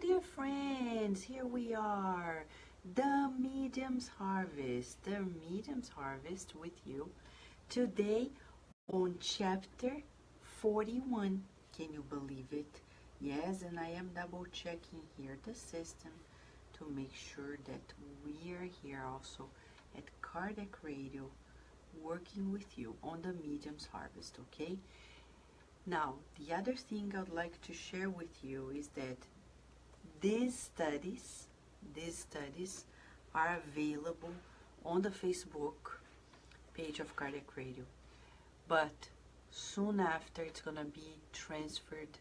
dear friends, here we are, the Medium's Harvest, with you today on chapter 41. Can you believe it? Yes, and I am double checking here the system to make sure that we are here also at Kardec Radio working with you on the Medium's Harvest, okay? Now, the other thing I'd like to share with you is that these studies are available on the Facebook page of Kardec Radio, but soon after it's gonna be transferred,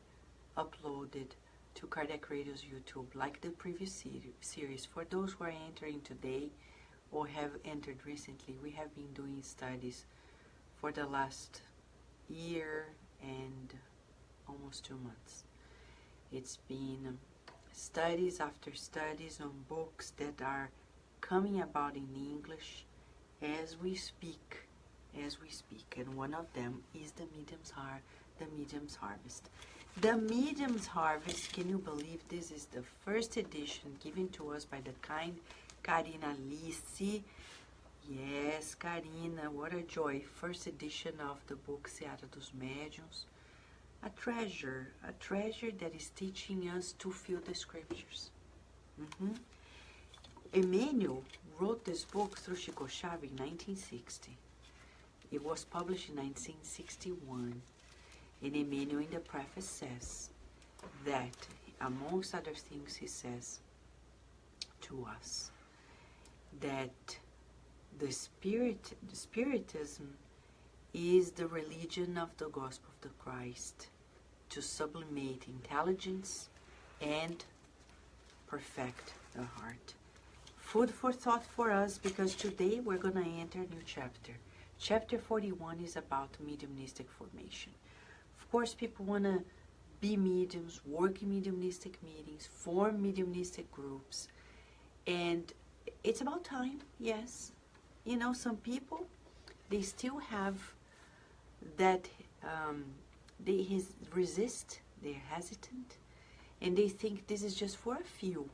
uploaded to Kardec Radio's YouTube, like the previous series. For those who are entering today or have entered recently, we have been doing studies for the last year and almost 2 months. It's been studies after studies on books that are coming about in English as we speak, and one of them is the Medium's Harvest. The Medium's Harvest, can you believe this is the first edition given to us by the kind Karina Lissi? Yes, Karina, what a joy. First edition of the book Seara dos Médiuns. A treasure that is teaching us to feel the scriptures. Emmanuel wrote this book through Chico Xavier in 1960. It was published in 1961. And Emmanuel in the preface says that, amongst other things, he says to us that the Spiritism is the religion of the gospel of the Christ to sublimate intelligence and perfect the heart. Food for thought for us, because today we're going to enter a new chapter. Chapter 41 is about mediumistic formation. Of course, people want to be mediums, work in mediumistic meetings, form mediumistic groups, and it's about time, yes. You know, some people, they still have that, they resist, they're hesitant, and they think this is just for a few.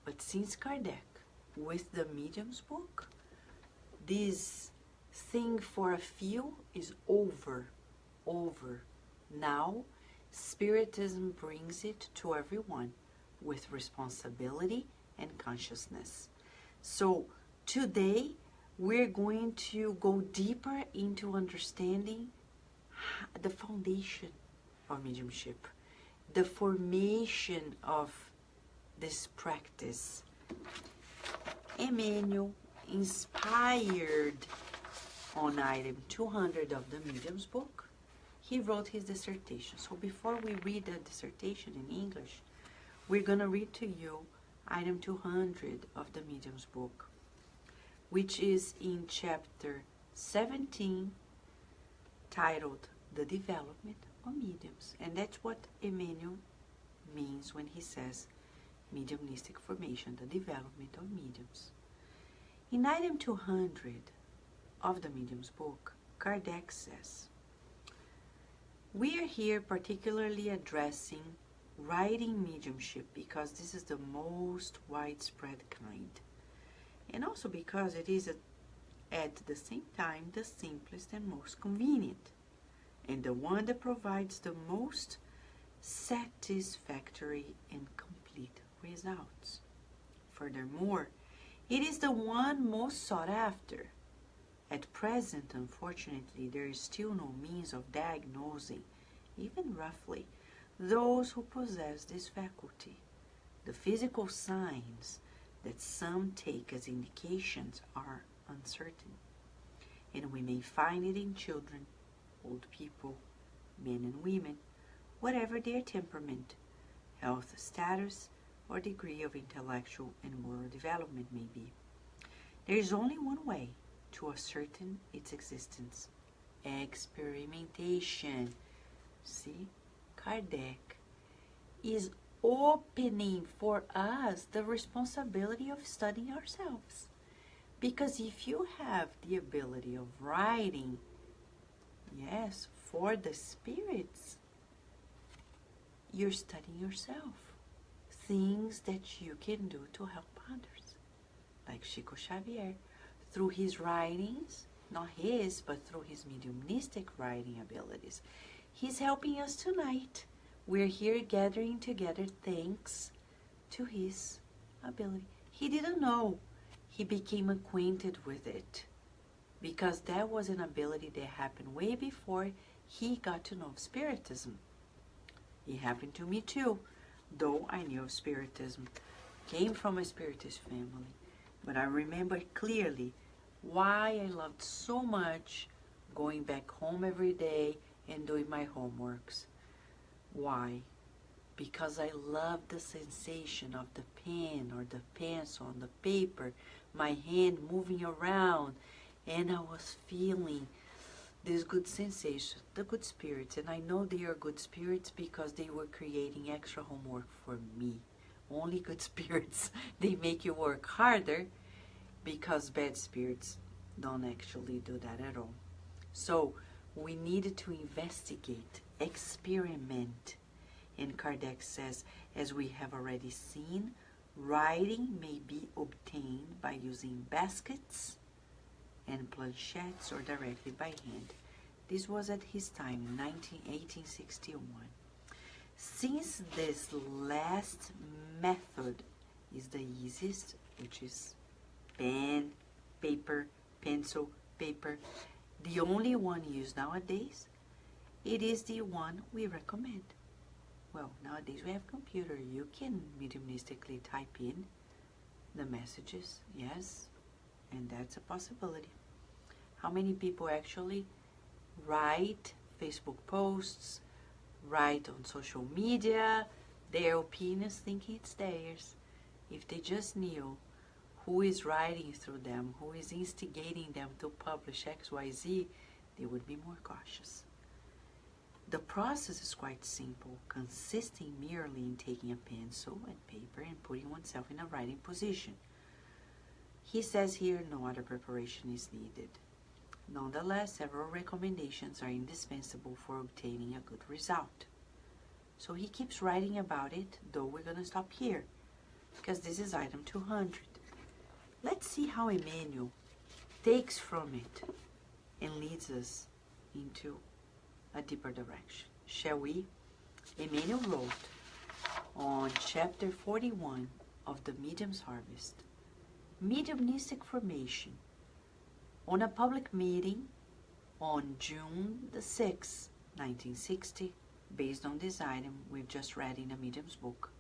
But since Kardec, with the Medium's book, this thing for a few is over. Now, Spiritism brings it to everyone with responsibility and consciousness. So today, we're going to go deeper into understanding the foundation of mediumship, the formation of this practice. Emmanuel, inspired on item 200 of the Medium's book, he wrote his dissertation. So before we read the dissertation in English, we're going to read to you item 200 of the Medium's book, which is in chapter 17, titled The Development of Mediums. And that's what Emmanuel means when he says mediumistic formation, the development of mediums. In item 200 of the Medium's book, Kardec says, we are here particularly addressing writing mediumship because this is the most widespread kind, and also because it is at the same time the simplest and most convenient, and the one that provides the most satisfactory and complete results. Furthermore, it is the one most sought after. At present, unfortunately, there is still no means of diagnosing, even roughly, those who possess this faculty. The physical signs that some take as indications are uncertain, and we may find it in children, old people, men and women, whatever their temperament, health status, or degree of intellectual and moral development may be. There is only one way to ascertain its existence: experimentation. See, Kardec is opening for us the responsibility of studying ourselves. Because if you have the ability of writing, yes, for the spirits, you're studying yourself. things that you can do to help others. Like Chico Xavier, through his writings, not his, but through his mediumistic writing abilities, he's helping us tonight. We're here gathering together thanks to his ability. He didn't know. He became acquainted with it because that was an ability that happened way before he got to know Spiritism. It happened to me too, though I knew of Spiritism. Came from a Spiritist family. But I remember clearly why I loved so much going back home every day and doing my homeworks. Why? Because I loved the sensation of the pen or the pencil on the paper, my hand moving around, and I was feeling this good sensation, the good spirits. And I know they are good spirits because they were creating extra homework for me. Only good spirits, they make you work harder, because bad spirits don't actually do that at all. So we needed to investigate, experiment. And Kardec says, as we have already seen, writing may be obtained by using baskets and planchettes or directly by hand. This was at his time, in 1861. Since this last method is the easiest, which is pen, paper, pencil, paper, the only one used nowadays, it is the one we recommend. Well, nowadays we have computer. You can mediumistically type in the messages, yes, and that's a possibility. How many people actually write Facebook posts, write on social media, their opinions, thinking it's theirs? If they just knew who is writing through them, who is instigating them to publish XYZ, they would be more cautious. The process is quite simple, consisting merely in taking a pencil and paper and putting oneself in a writing position. He says here no other preparation is needed. Nonetheless, several recommendations are indispensable for obtaining a good result. So he keeps writing about it, though we're going to stop here, because this is item 200. Let's see how Emmanuel takes from it and leads us into a deeper direction. Shall we? Emmanuel wrote on chapter 41 of the Medium's Harvest, Mediumistic Formation, on a public meeting on June the 6th, 1960, based on this item we've just read in the Medium's book,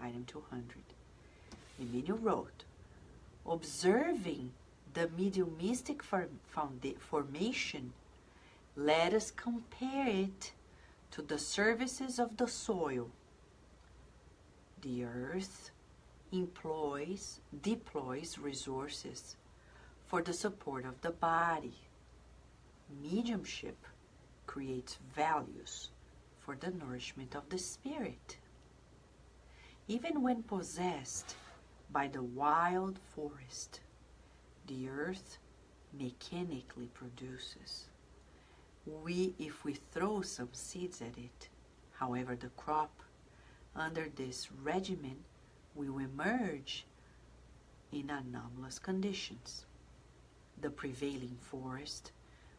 item 200. Emmanuel wrote, observing the mediumistic formation, let us compare it to the services of the soil. The earth deploys resources for the support of the body. Mediumship creates values for the nourishment of the spirit. Even when possessed by the wild forest, the earth mechanically produces. If we throw some seeds at it, however the crop, under this regimen, will emerge in anomalous conditions. The prevailing forest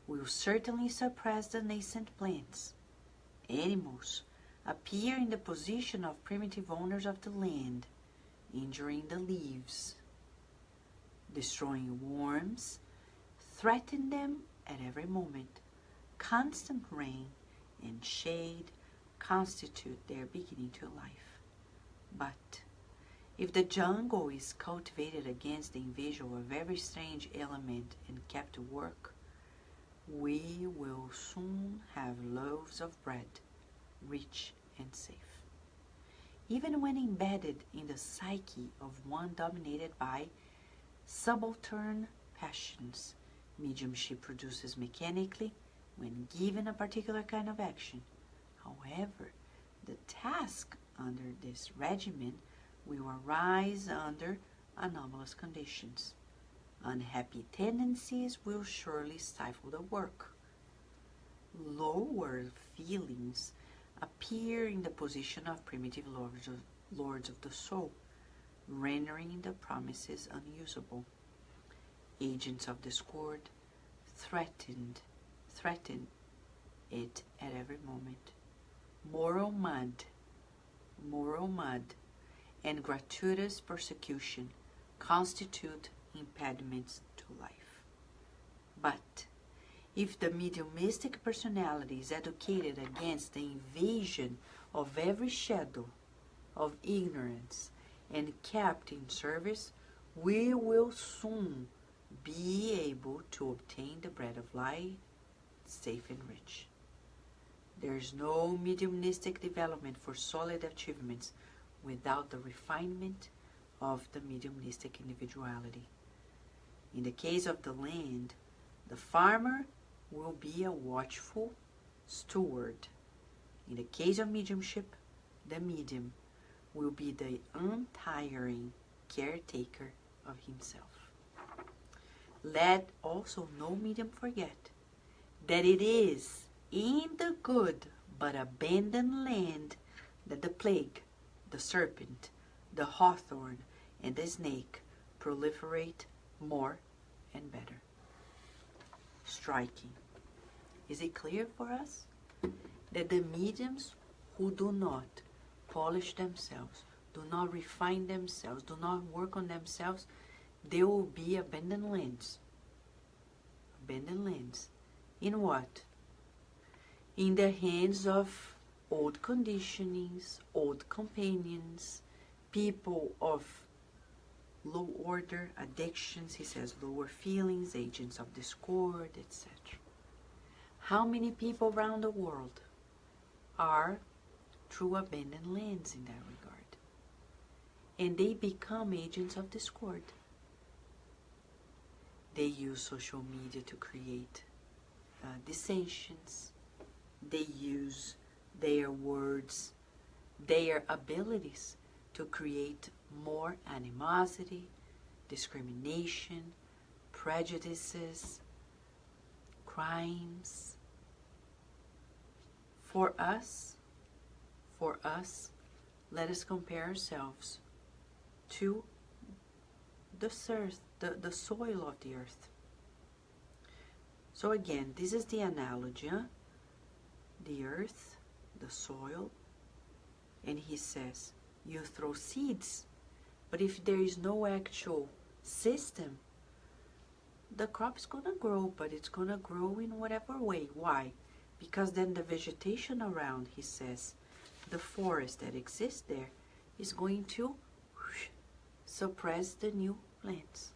will certainly suppress the nascent plants. Animals appear in the position of primitive owners of the land, injuring the leaves. Destroying worms threaten them at every moment. Constant rain and shade constitute their beginning to life. But if the jungle is cultivated against the invasion of every strange element and kept to work, we will soon have loaves of bread, rich and safe. Even when embedded in the psyche of one dominated by subaltern passions, mediumship produces mechanically when given a particular kind of action. However, the task under this regimen will arise under anomalous conditions. Unhappy tendencies will surely stifle the work. Lower feelings appear in the position of primitive lords of the soul, rendering the promises unusable. Agents of discord threaten it at every moment. Moral mud, and gratuitous persecution constitute impediments to life. But if the mediumistic personality is educated against the invasion of every shadow of ignorance and kept in service, we will soon be able to obtain the bread of light, safe and rich. There is no mediumistic development for solid achievements without the refinement of the mediumistic individuality. In the case of the land, the farmer will be a watchful steward. In the case of mediumship, the medium will be the untiring caretaker of himself. Let also no medium forget that it is in the good but abandoned land that the plague, the serpent, the hawthorn, and the snake proliferate more and better. Striking. Is it clear for us that the mediums who do not polish themselves, do not refine themselves, do not work on themselves, they will be abandoned lands. Abandoned lands. In what? In the hands of old conditionings, old companions, people of low order, addictions, he says, lower feelings, agents of discord, etc. How many people around the world are through abandoned lands in that regard? And they become agents of discord. They use social media to create dissensions. They use their words, their abilities to create more animosity, discrimination, prejudices, crimes. For us, let us compare ourselves to the earth, the soil of the earth. So again, this is the analogy, huh? The earth, the soil, and he says, you throw seeds, but if there is no actual system, the crop is going to grow, but it's going to grow in whatever way. Why? Because then the vegetation around, he says, the forest that exists there is going to suppress the new plants.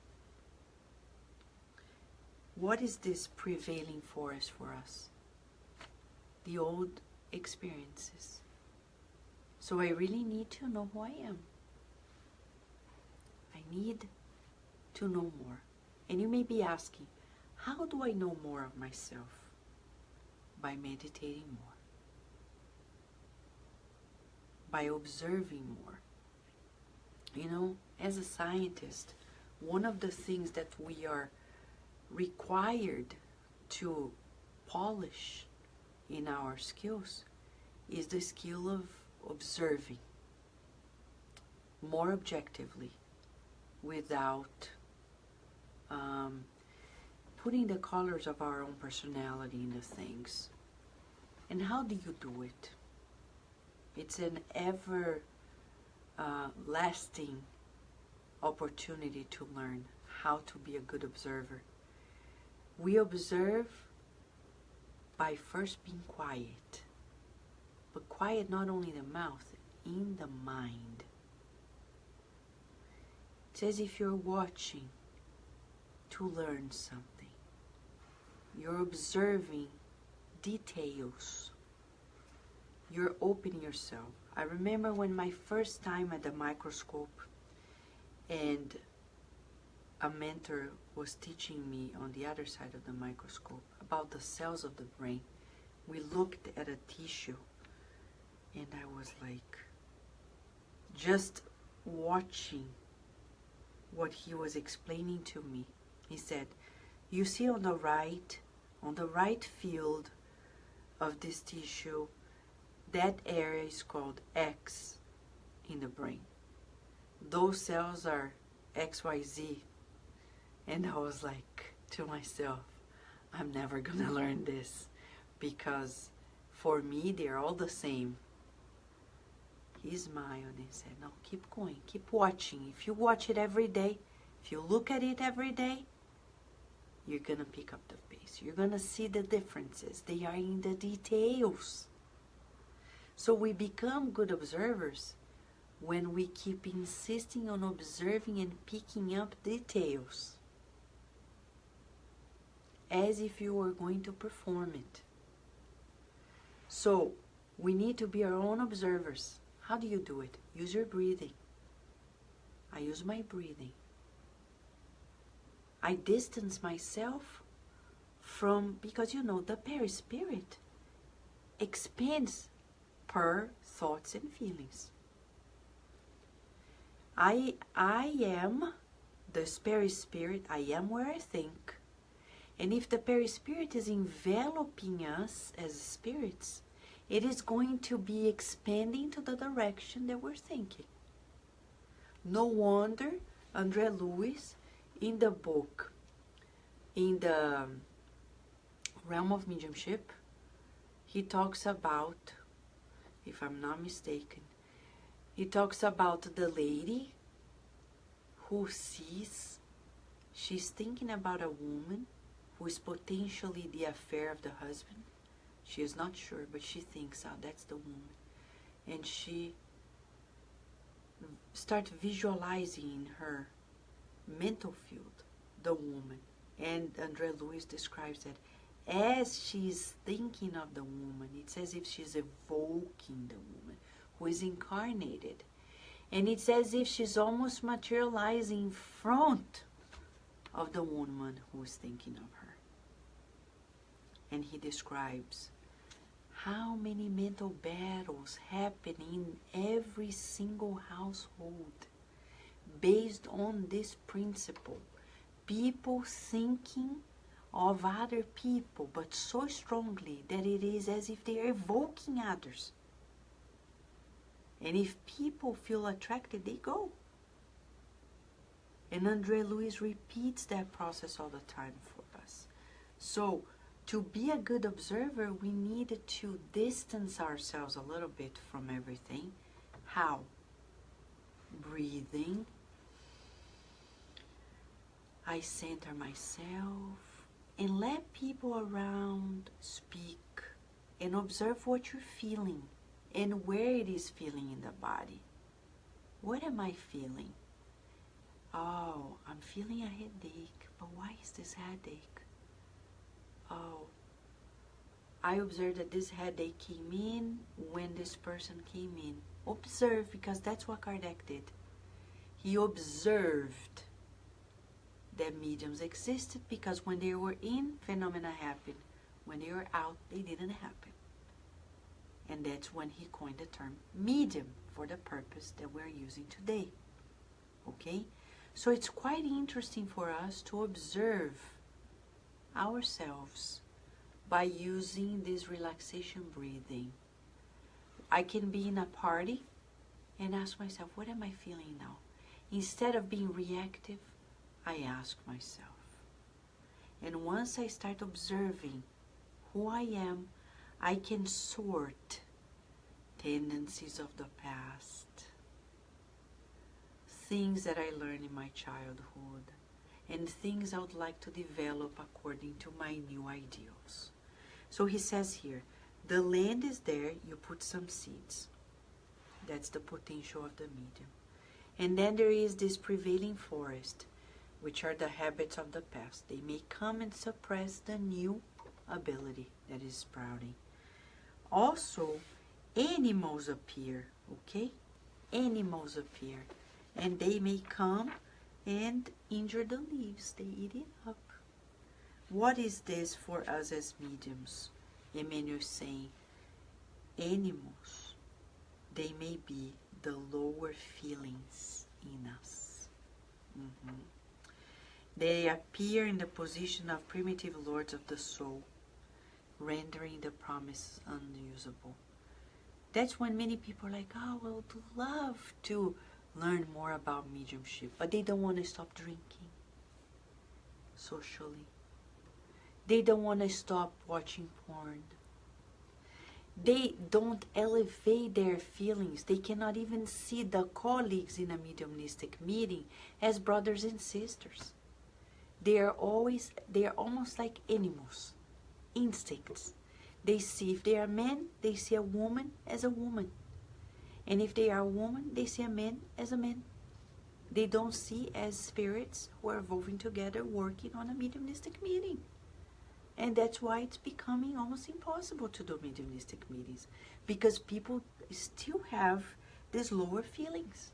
What is this prevailing forest for us? The old experiences. So I really need to know who I am. I need to know more. And you may be asking, how do I know more of myself? By meditating more. By observing more. You know, as a scientist, one of the things that we are required to polish in our skills is the skill of observing more objectively without putting the colors of our own personality into things. And how do you do it? It's an ever lasting opportunity to learn how to be a good observer. We observe by first being quiet, but quiet not only in the mouth, in the mind. It's as if you're watching to learn something. You're observing details. You're opening yourself. I remember when my first time at the microscope and a mentor was teaching me on the other side of the microscope about the cells of the brain. We looked at a tissue and I was like just watching what he was explaining to me. He said, you see on the right field of this tissue, that area is called X in the brain. Those cells are XYZ. And I was like to myself, I'm never gonna learn this, because for me they're all the same. He smiled and said, no, keep going, keep watching. If you watch it every day, if you look at it every day, you're gonna pick up the pace. You're gonna see the differences. They are in the details. So we become good observers when we keep insisting on observing and picking up details, as if you were going to perform it. So we need to be our own observers. How do you do it? Use your breathing. I use my breathing. I distance myself from, because you know, the perispirit expands per thoughts and feelings. I am the perispirit. I am where I think. And if the perispirit is enveloping us as spirits, it is going to be expanding to the direction that we're thinking. No wonder André Luiz, in the book, in the realm of mediumship, he talks about, if I'm not mistaken, he talks about the lady who sees, she's thinking about a woman who is potentially the affair of the husband. She is not sure, but she thinks, oh, that's the woman. And she starts visualizing in her mental field the woman. And André Luiz describes that as she's thinking of the woman, it's as if she's evoking the woman who is incarnated. And it's as if she's almost materializing in front of the woman who is thinking of her. And he describes how many mental battles happen in every single household based on this principle. People thinking of other people, but so strongly that it is as if they are evoking others. And if people feel attracted, they go. And André Luiz repeats that process all the time for us. So, to be a good observer, we need to distance ourselves a little bit from everything. How? Breathing. I center myself and let people around speak and observe what you're feeling and where it is feeling in the body. What am I feeling? Oh, I'm feeling a headache, but why is this headache? Oh, I observed that this headache came in when this person came in. Observe, because that's what Kardec did. He observed that mediums existed, because when they were in, phenomena happened. When they were out, they didn't happen. And that's when he coined the term medium for the purpose that we're using today. Okay? So it's quite interesting for us to observe ourselves by using this relaxation breathing. I can be in a party and ask myself, what am I feeling now? Instead of being reactive, I ask myself. And once I start observing who I am, I can sort tendencies of the past, things that I learned in my childhood, and things I would like to develop according to my new ideals. So he says here, the land is there, you put some seeds. That's the potential of the medium. And then there is this prevailing forest, which are the habits of the past. They may come and suppress the new ability that is sprouting. Also, animals appear, okay? Animals appear. And they may come and injure the leaves. They eat it up. What is this for us as mediums? Emmanuel is saying, animals, they may be the lower feelings in us. They appear in the position of primitive lords of the soul, rendering the promise unusable. That's when many people are like, oh, I would love to learn more about mediumship, but they don't want to stop drinking socially. They don't want to stop watching porn. They don't elevate their feelings. They cannot even see the colleagues in a mediumistic meeting as brothers and sisters. They are almost like animals, instincts. They see, if they are men, they see a woman as a woman. And if they are a woman, they see a man as a man. They don't see as spirits who are evolving together working on a mediumistic meeting. And that's why it's becoming almost impossible to do mediumistic meetings, because people still have these lower feelings,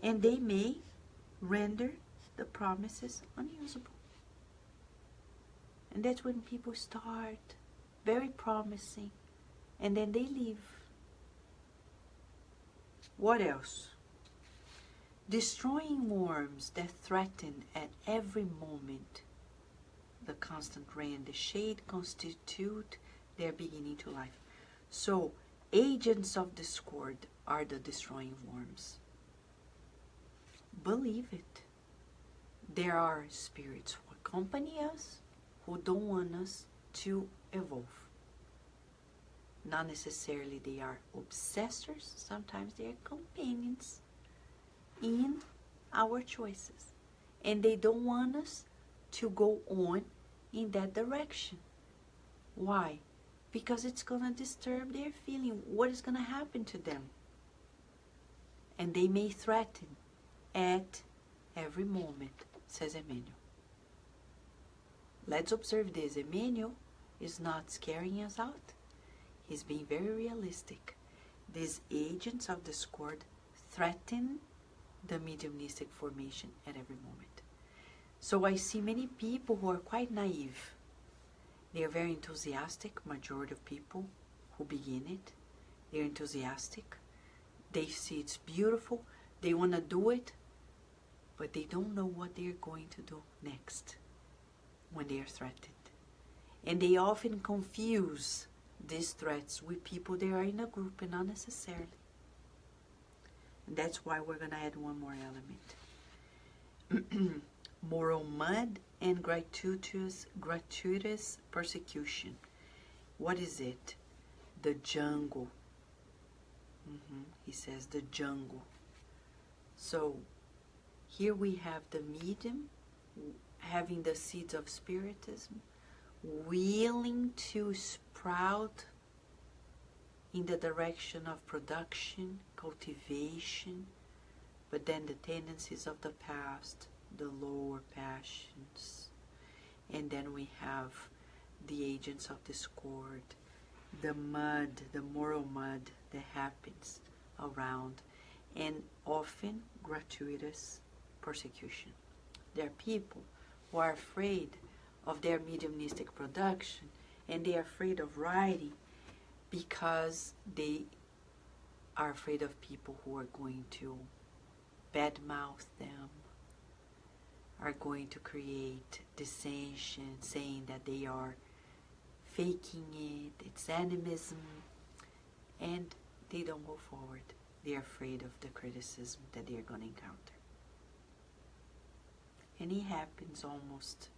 and they may render the promises unusable. And that's when people start very promising, and then they leave. What else? Destroying worms that threaten at every moment the constant ray and the shade constitute their beginning to life. So, agents of discord are the destroying worms. Believe it. There are spirits who accompany us, who don't want us to evolve. Not necessarily they are obsessors, sometimes they are companions in our choices. And they don't want us to go on in that direction. Why? Because it's going to disturb their feeling. What is going to happen to them? And they may threaten at every moment, says Emmanuel. Let's observe this. Emmanuel is not scaring us out. He's being very realistic. These agents of discord threaten the mediumistic formation at every moment. So I see many people who are quite naive. They are very enthusiastic, majority of people who begin it. They're enthusiastic. They see it's beautiful. They want to do it, but they don't know what they're going to do next when they are threatened. And they often confuse these threats with people they are in a group and not necessarily. And that's why we're going to add one more element. Moral mud and gratuitous persecution. What is it? The jungle. He says the jungle. So here we have the medium having the seeds of spiritism, willing to sprout in the direction of production, cultivation, but then the tendencies of the past, the lower passions, and then we have the agents of discord, the mud, the moral mud that happens around, and often gratuitous persecution. There are people who are afraid of their mediumistic production, and they are afraid of writing because they are afraid of people who are going to badmouth them, are going to create dissension, saying that they are faking it, it's animism, and they don't go forward. They're afraid of the criticism that they're going to encounter. And it happens almost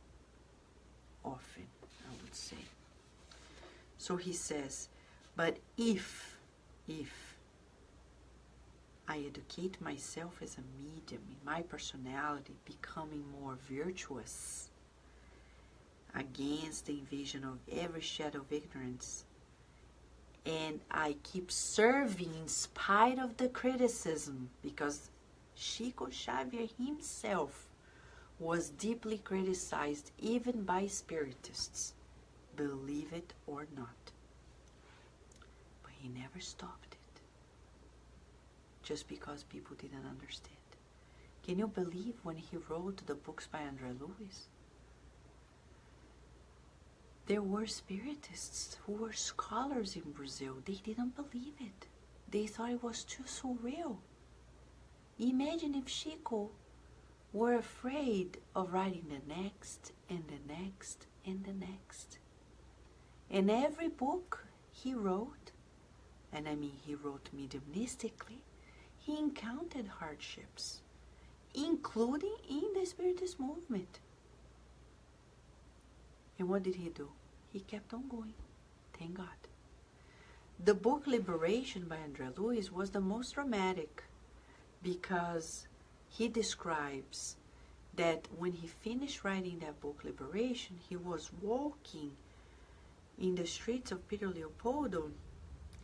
often, I would say. So he says, but if I educate myself as a medium in my personality, becoming more virtuous against the invasion of every shadow of ignorance, and I keep serving in spite of the criticism, because Chico Xavier himself was deeply criticized even by spiritists, believe it or not. But he never stopped it, just because people didn't understand. Can you believe when he wrote the books by André Luiz? There were spiritists who were scholars in Brazil. They didn't believe it. They thought it was too surreal. Imagine if Chico were afraid of writing the next and the next and the next. And every book he wrote, and I mean he wrote mediumistically, he encountered hardships, including in the Spiritist movement. And what did he do? He kept on going. Thank God. The book Liberation by André Luiz was the most dramatic because he describes that when he finished writing that book, Liberation, he was walking in the streets of Peter Leopoldo,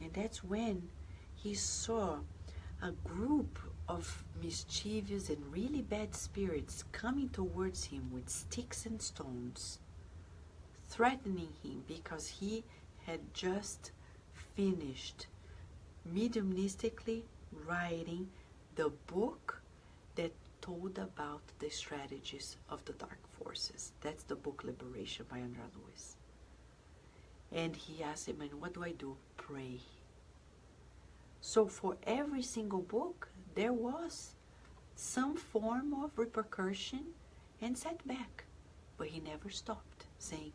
and that's when he saw a group of mischievous and really bad spirits coming towards him with sticks and stones, threatening him because he had just finished mediumistically writing the book that told about the strategies of the dark forces. That's the book Liberation by André Luiz. And he asked him, and what do I do? Pray. So for every single book, there was some form of repercussion and setback. But he never stopped saying,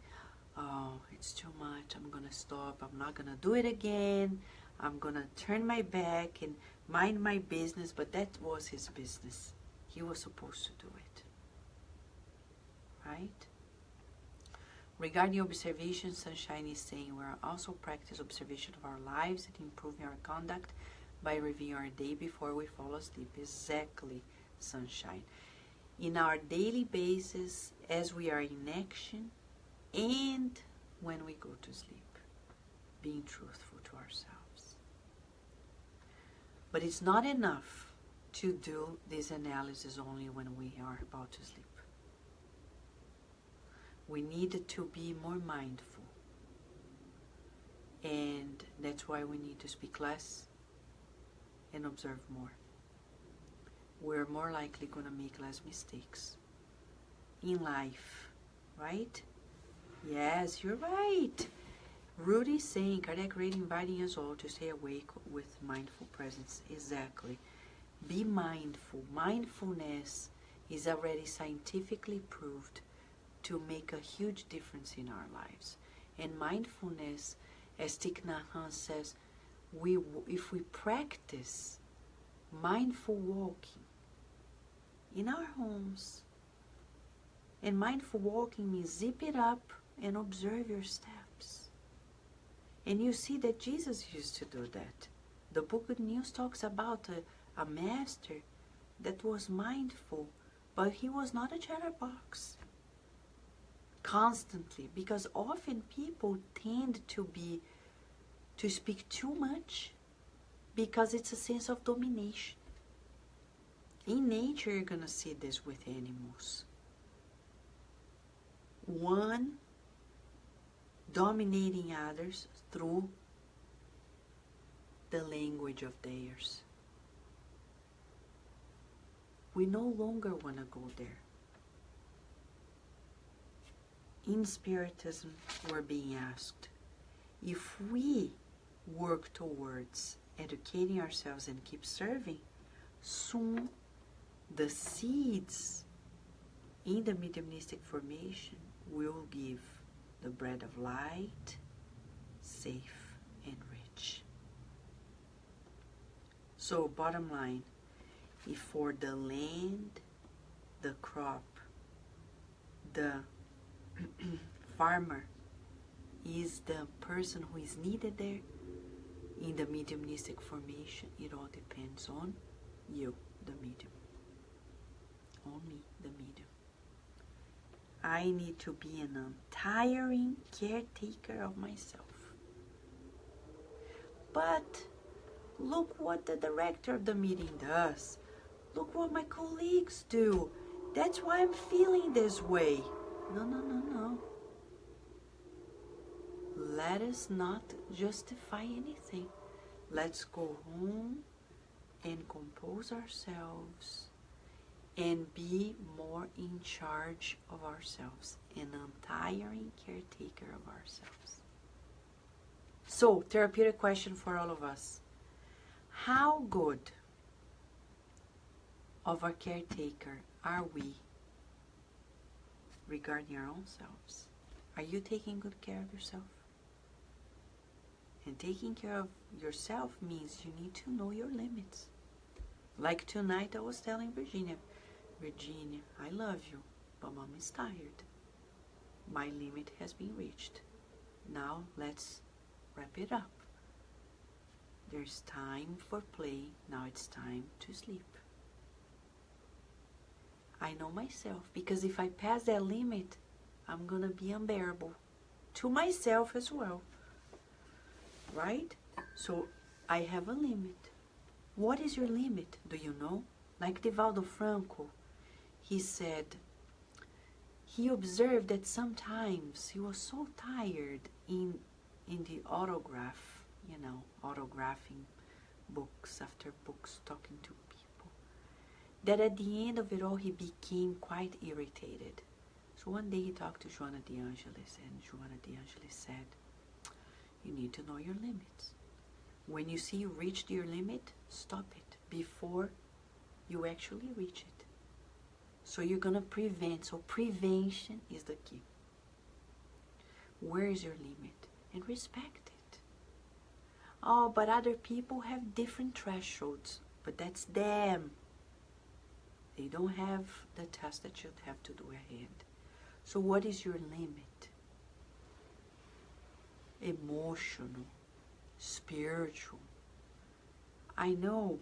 oh, it's too much, I'm going to stop, I'm not going to do it again, I'm going to turn my back and mind my business. But that was his business. He was supposed to do it. Right? Regarding observation, Sunshine is saying we are also practice observation of our lives and improving our conduct by reviewing our day before we fall asleep. Exactly, Sunshine. In our daily basis, as we are in action and when we go to sleep, being truthful to ourselves. But it's not enough to do this analysis only when we are about to sleep. We need to be more mindful. And that's why we need to speak less and observe more. We're more likely going to make less mistakes in life, right? Yes, you're right. Rudy's saying, Kardec really inviting us all to stay awake with mindful presence. Exactly. Be mindful. Mindfulness is already scientifically proved to make a huge difference in our lives. And mindfulness, as Thich Nhat Hanh says, if we practice mindful walking in our homes, and mindful walking means zip it up and observe your steps. And you see that Jesus used to do that. The Book of News talks about a master that was mindful, but he was not a chatterbox constantly, because often people tend to speak too much because it's a sense of domination. In nature, you're going to see this with animals. One dominating others through the language of theirs. We no longer want to go there. In Spiritism, we're being asked, if we work towards educating ourselves and keep serving, soon the seeds in the mediumistic formation will give the bread of light, safe and rich. So bottom line, if for the land, the crop, the farmer is the person who is needed there in the mediumistic formation, it all depends on you, the medium. On me, the medium. I need to be an untiring caretaker of myself. But look what the director of the meeting does. Look what my colleagues do. That's why I'm feeling this way. No, no, no, no. Let us not justify anything. Let's go home and compose ourselves and be more in charge of ourselves, an untiring caretaker of ourselves. So, therapeutic question for all of us. How good of a caretaker are we regarding our own selves? Are you taking good care of yourself? And taking care of yourself means you need to know your limits. Like tonight I was telling Virginia, I love you, but Mom is tired. My limit has been reached. Now let's wrap it up. There's time for play, now it's time to sleep. I know myself, because if I pass that limit, I'm gonna be unbearable to myself as well. Right? So I have a limit. What is your limit? Do you know? Like Divaldo Franco, he said, he observed that sometimes he was so tired in the autograph, autographing books after books, talking to people, that at the end of it all he became quite irritated. So one day he talked to Joana de Angelis, and Joana de Angelis said, you need to know your limits. When you see you reached your limit, stop it before you actually reach it. So you're going to prevent. So prevention is the key. Where is your limit? And respect it. Oh, but other people have different thresholds. But that's them. They don't have the task that you have to do ahead. So what is your limit? Emotional, spiritual. I know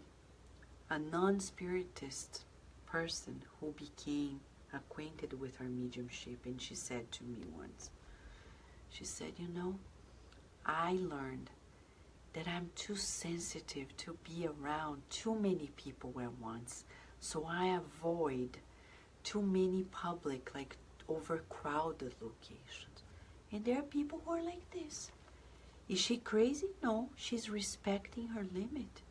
a non-spiritist person who became acquainted with our mediumship, and she said to me once, she said, I learned that I'm too sensitive to be around too many people at once, so I avoid too many public, like overcrowded locations. And there are people who are like this. Is she crazy? No, she's respecting her limit.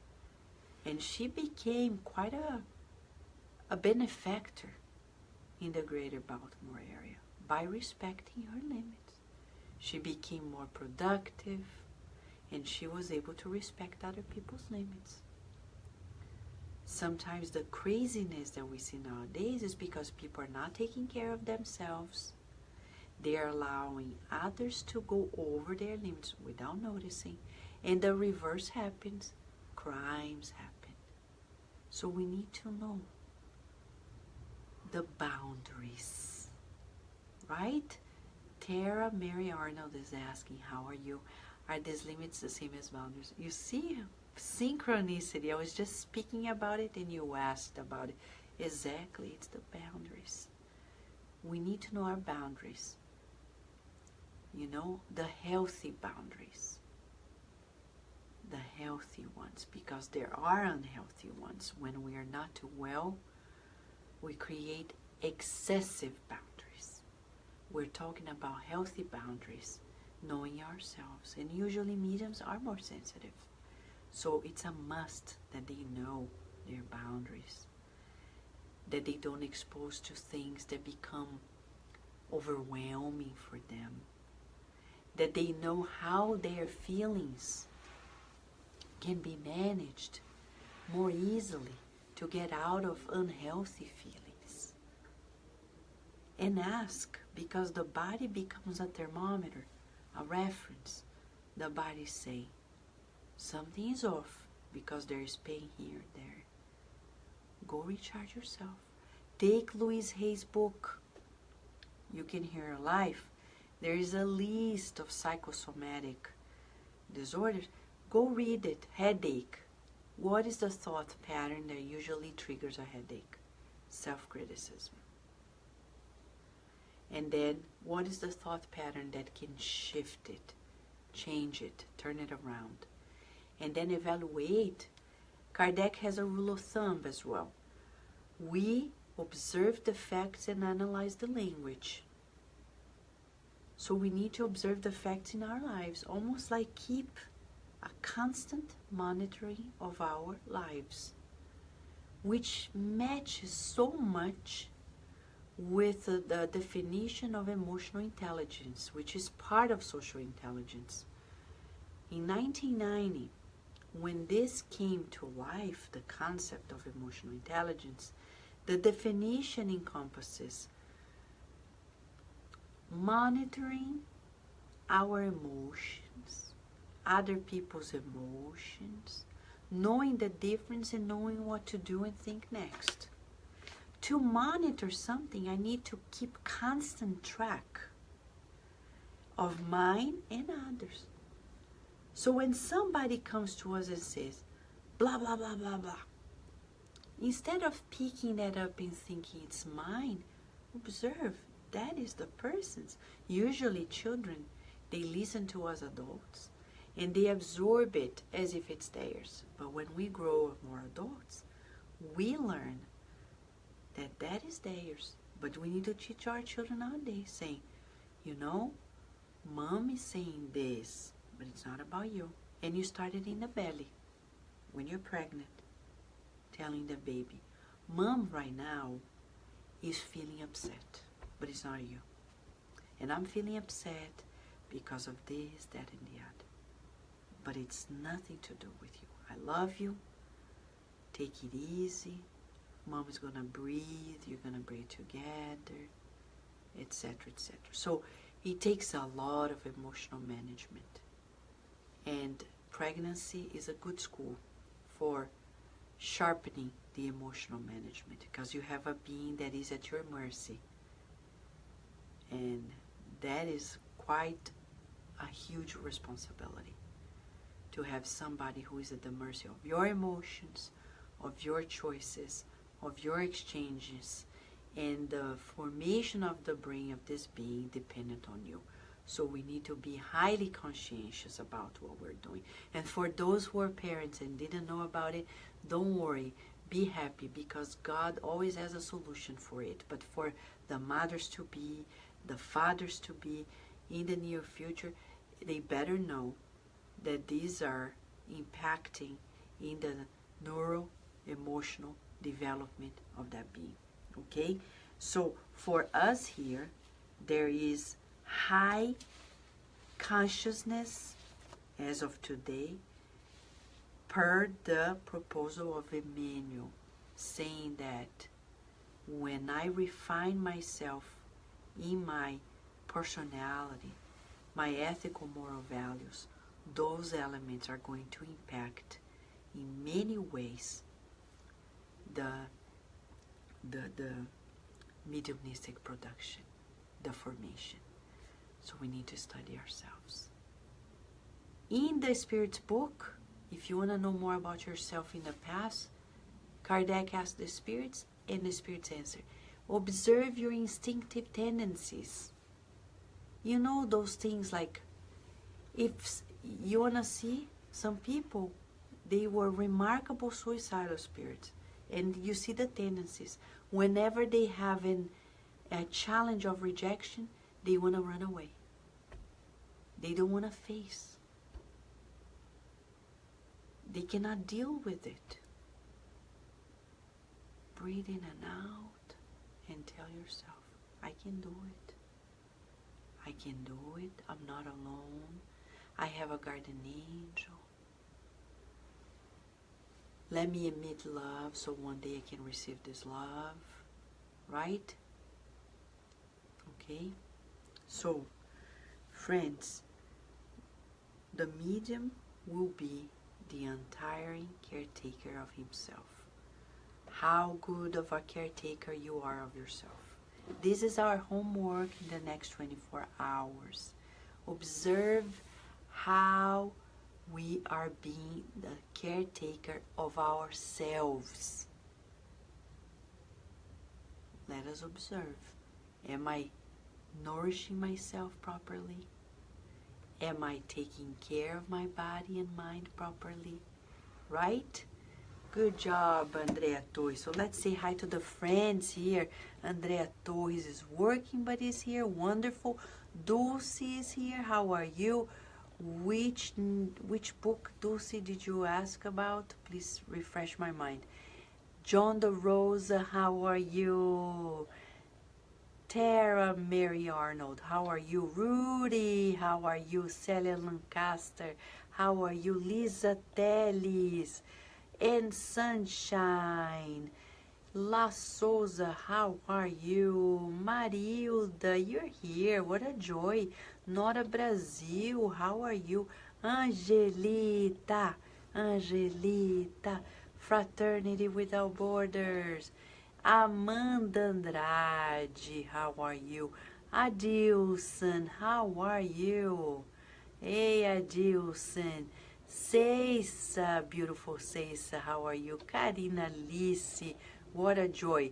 And she became quite a benefactor in the greater Baltimore area by respecting her limits. She became more productive, and she was able to respect other people's limits. Sometimes the craziness that we see nowadays is because people are not taking care of themselves. They are allowing others to go over their limits without noticing, and the reverse happens. Crimes happen. So we need to know the boundaries, right? Tara Mary Arnold is asking, how are you? Are these limits the same as boundaries? You see, synchronicity. I was just speaking about it and you asked about it. Exactly, it's the boundaries. We need to know our boundaries. The healthy boundaries. The healthy ones, because there are unhealthy ones. When we are not too well, we create excessive boundaries. We're talking about healthy boundaries, knowing ourselves, and usually mediums are more sensitive. So it's a must that they know their boundaries, that they don't expose to things that become overwhelming for them, that they know how their feelings can be managed more easily to get out of unhealthy feelings. And ask, because the body becomes a thermometer, a reference. The body say, something is off because there is pain here or there. Go recharge yourself. Take Louise Hay's book, You Can Hear Your Life. There is a list of psychosomatic disorders. Go read it. Headache. What is the thought pattern that usually triggers a headache? Self-criticism. And then, what is the thought pattern that can shift it, change it, turn it around? And then evaluate. Kardec has a rule of thumb as well. We observe the facts and analyze the language. So we need to observe the facts in our lives, almost like keep a constant monitoring of our lives, which matches so much with the definition of emotional intelligence, which is part of social intelligence. In 1990, when this came to life, the concept of emotional intelligence, the definition encompasses monitoring our emotions, other people's emotions, knowing the difference and knowing what to do and think next. To monitor something, I need to keep constant track of mine and others. So when somebody comes to us and says, blah, blah, blah, blah, blah, instead of picking that up and thinking it's mine, observe, that is the person's. Usually children, they listen to us adults and they absorb it as if it's theirs. But when we grow more adults, we learn that that is theirs. But we need to teach our children nowadays, saying, you know, mom is saying this, but it's not about you. And you started in the belly, when you're pregnant, telling the baby, mom right now is feeling upset, but it's not you. And I'm feeling upset because of this, that, and the other. But it's nothing to do with you. I love you. Take it easy. Mom is going to breathe. You're going to breathe together, etc., etc. So it takes a lot of emotional management. And pregnancy is a good school for sharpening the emotional management, because you have a being that is at your mercy. And that is quite a huge responsibility, to have somebody who is at the mercy of your emotions, of your choices, of your exchanges, and the formation of the brain of this being dependent on you. So we need to be highly conscientious about what we're doing. And for those who are parents and didn't know about it, don't worry, be happy, because God always has a solution for it. But for the mothers to be, the fathers to be, in the near future, they better know that these are impacting in the neuro-emotional development of that being. Okay? So for us here, there is high consciousness as of today, per the proposal of Emmanuel, saying that when I refine myself in my personality, my ethical moral values, those elements are going to impact in many ways the mediumistic production, the formation. So we need to study ourselves. In the Spirit's book, if you want to know more about yourself in the past, Kardec asked the spirits, and the spirits answer, observe your instinctive tendencies. You know those things, like if you want to see some people, they were remarkable suicidal spirits, and you see the tendencies. Whenever they have a challenge of rejection, they want to run away. They don't want to face. They cannot deal with it. Breathe in and out and tell yourself, I can do it. I can do it. I'm not alone. I have a guardian angel. Let me emit love so one day I can receive this love. Right? Okay? So, friends, the medium will be the untiring caretaker of himself. How good of a caretaker you are of yourself. This is our homework in the next 24 hours. Observe how we are being the caretaker of ourselves. Let us observe. Am I nourishing myself properly? Am I taking care of my body and mind properly? Right? Good job, Andrea Torres. So let's say hi to the friends here. Andrea Torres is working, but is here. Wonderful. Dulce is here. How are you? Which book, Dulce, did you ask about? Please refresh my mind. John De Rosa, how are you? Tara Mary Arnold, how are you? Rudy, how are you? Celia Lancaster, how are you? Lisa Teles, and Sunshine. La Souza, how are you? Marilda, you're here. What a joy. Nora Brazil, how are you? Angelita, Angelita, Fraternity Without Borders. Amanda Andrade, how are you? Adilson, how are you? Hey, Adilson. Ceissa, beautiful Ceissa, how are you? Karina Alice, what a joy.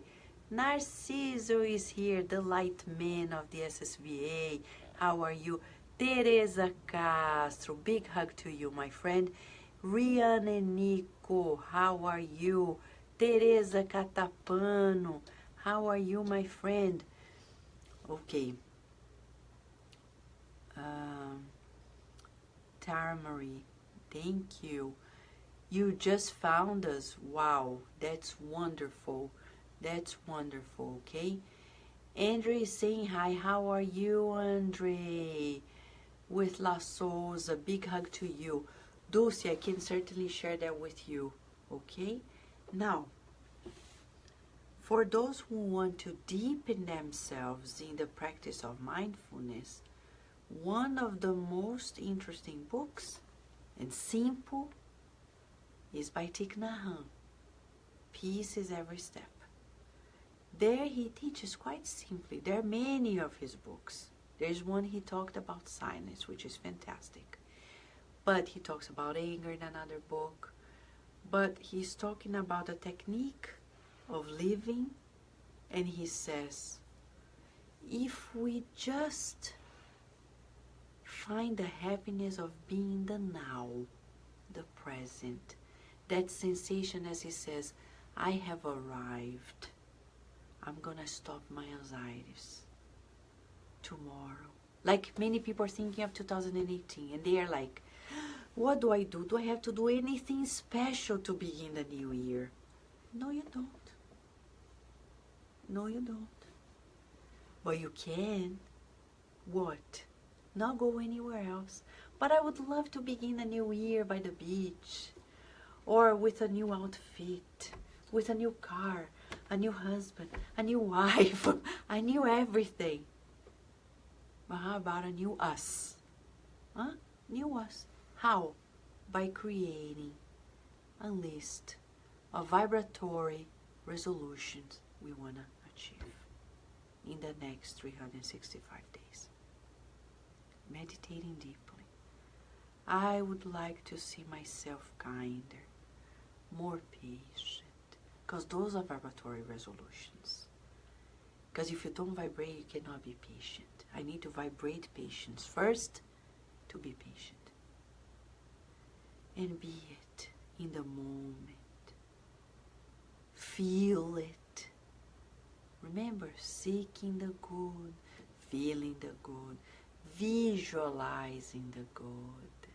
Narciso is here, the light man of the SSVA. How are you? Teresa Castro, big hug to you, my friend. Rihanna Nico, how are you? Teresa Catapano, how are you, my friend? Okay. Tara Marie, thank you. You just found us. Wow, that's wonderful. That's wonderful, okay? Andre is saying hi. How are you, Andre? With La Souza, big hug to you. Dulce, I can certainly share that with you, okay? Now, for those who want to deepen themselves in the practice of mindfulness, one of the most interesting books and simple is by Thich Nhat Hanh. Peace is every step. There he teaches quite simply. There are many of his books. There's one he talked about silence, which is fantastic. But he talks about anger in another book. But he's talking about a technique of living, and he says, if we just find the happiness of being the now, the present, that sensation, as he says, I have arrived. I'm gonna stop my anxieties tomorrow. Like many people are thinking of 2018, and they are like, what do I do? Do I have to do anything special to begin the new year? No, you don't. No, you don't. But you can. What? Not go anywhere else. But I would love to begin a new year by the beach, or with a new outfit, with a new car, a new husband, a new wife, a new everything. But how about a new us? Huh? New us. How? By creating a list of vibratory resolutions we want to achieve in the next 365 days. Meditating deeply. I would like to see myself kinder, more patient, because those are vibratory resolutions. Because if you don't vibrate, you cannot be patient. I need to vibrate patience first to be patient. And be it in the moment. Feel it. Remember, seeking the good, feeling the good, visualizing the good,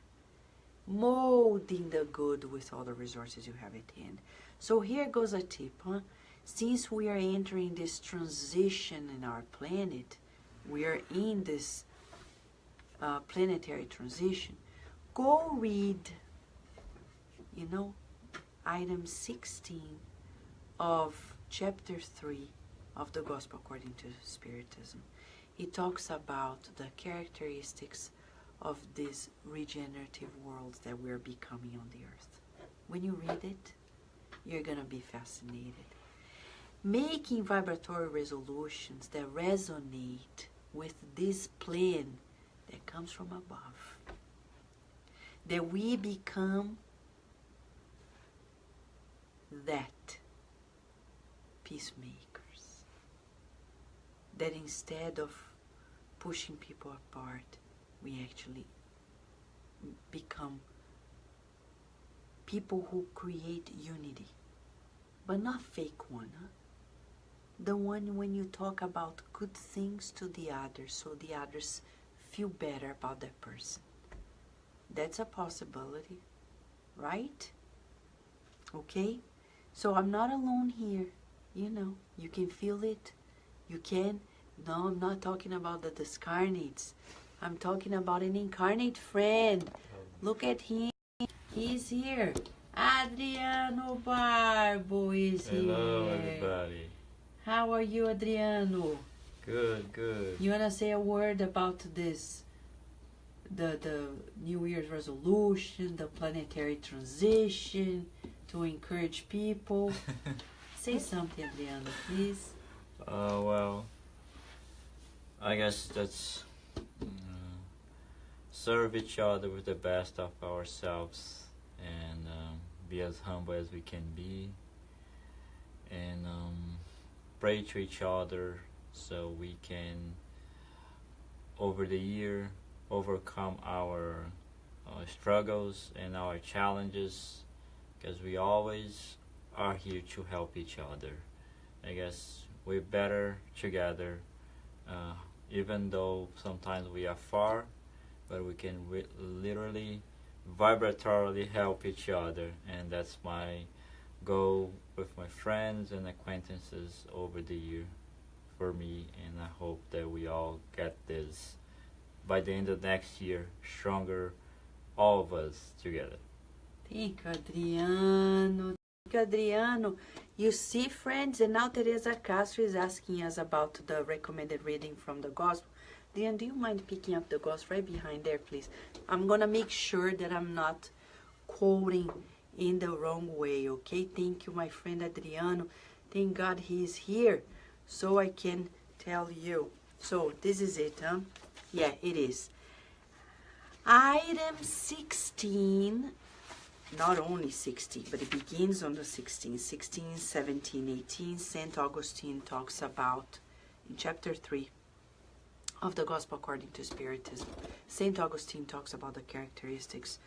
molding the good with all the resources you have at hand. So here goes a tip, huh? Since we are entering this transition in our planet, we are in this planetary transition, go read, item 16 of chapter 3 of the Gospel According to Spiritism. He talks about the characteristics of these regenerative worlds that we're becoming on the earth. When you read it, you're going to be fascinated. Making vibratory resolutions that resonate with this plane that comes from above. That we become that peacemakers. That instead of pushing people apart, we actually become people who create unity. But not fake one, huh? The one when you talk about good things to the others, so the others feel better about that person. That's a possibility, right? Okay? So I'm not alone here. You can feel it. You can. No, I'm not talking about the discarnates. I'm talking about an incarnate friend. Look at him. He's here. Adriano Barbo is here. Hello, everybody. How are you, Adriano? Good, good. You want to say a word about this the New Year's resolution, the planetary transition, to encourage people. Say something, Adriano, please. Well, I guess that's serve each other with the best of ourselves, and be as humble as we can be, and pray to each other so we can, over the year, overcome our struggles and our challenges, because we always are here to help each other. I guess we're better together, even though sometimes we are far, but we can literally vibratorily help each other, and that's my goal with my friends and acquaintances over the year for me, and I hope that we all get this by the end of next year, stronger, all of us together. Thank you, Adriano. Thank you, Adriano. You see, friends, and now Teresa Castro is asking us about the recommended reading from the Gospel. Adriano, do you mind picking up the Gospel right behind there, please? I'm going to make sure that I'm not quoting in the wrong way, okay? Thank you, my friend Adriano. Thank God he's here so I can tell you. So, this is it, huh? Yeah, it is. Item 16, not only 16, but it begins on the 16, 17, 18. St. Augustine talks about, in chapter 3 of the Gospel according to Spiritism, St. Augustine talks about the characteristics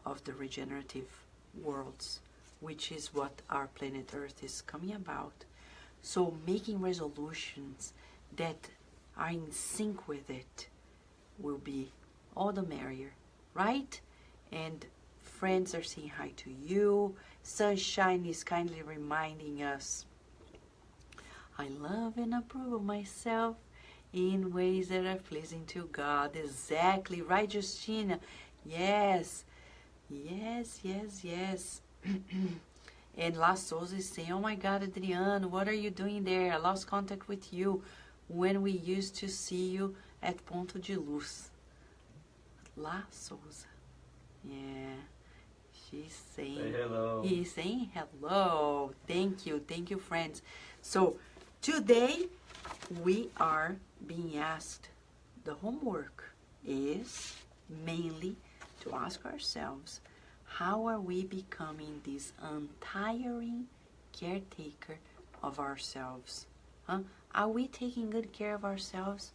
of the regenerative worlds, which is what our planet Earth is coming about. So making resolutions that are in sync with it will be all the merrier, right? And friends are saying hi to you. Sunshine is kindly reminding us, I love and approve of myself in ways that are pleasing to God. Exactly, right, Justina? Yes, yes, yes, yes. And La Souza is saying, oh my God, Adriano, what are you doing there? I lost contact with you when we used to see you at Ponto de Luz. La Souza. Yeah. She's saying, say hello. He's saying hello. Thank you, friends. So today we are being asked, the homework is mainly to ask ourselves, how are we becoming this untiring caretaker of ourselves? Are we taking good care of ourselves?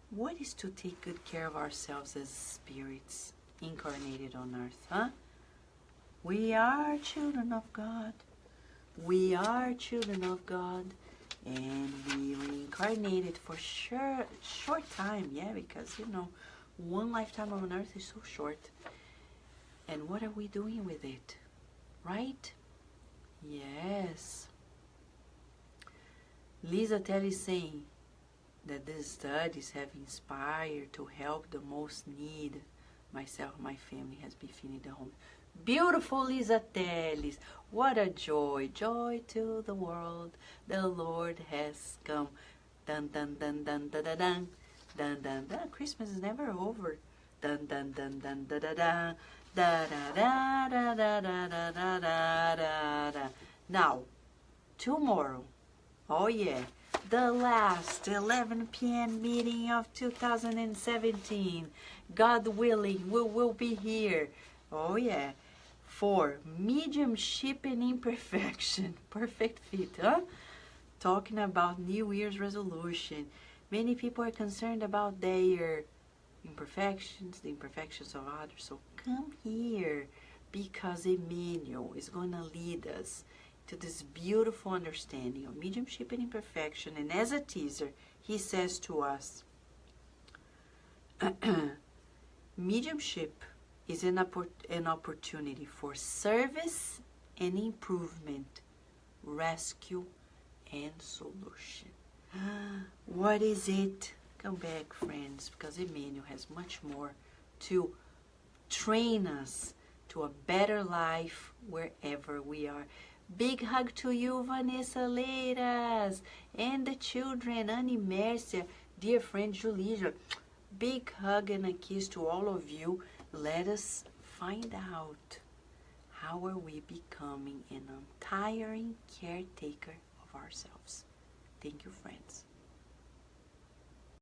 What is to take good care of ourselves as spirits incarnated on earth? We are children of God. We are children of God. And we reincarnated for sure, short time, yeah, because, one lifetime on earth is so short. And what are we doing with it, right? Yes. Lisa Telly is saying that these studies have inspired to help the most need. Myself and my family has been feeling the home. Beautiful, Lisa Teles. What a joy. Joy to the world. The Lord has come. Dun, dun, dun, dun, dun, dun, dun. Dun, dun, dun. Christmas is never over. Dun, dun, dun, dun, dun, dun, dun. Da, da, da, da, da, da, da, da, da, da. Now, tomorrow, oh yeah, the last 11 p.m. meeting of 2017. God willing, we will be here. Oh yeah, for mediumship and imperfection. Perfect fit, huh? Talking about New Year's resolution. Many people are concerned about their imperfections, the imperfections of others. So come here, because Emmanuel is going to lead us to this beautiful understanding of mediumship and imperfection. And as a teaser, he says to us, mediumship is an opportunity for service and improvement, rescue and solution. What is it? Come back, friends, because Emmanuel has much more to train us to a better life wherever we are. Big hug to you, Vanessa Leiras, and the children, Annie Mercia, dear friend Julija. Big hug and a kiss to all of you. Let us find out how are we becoming an untiring caretaker of ourselves. Thank you, friends.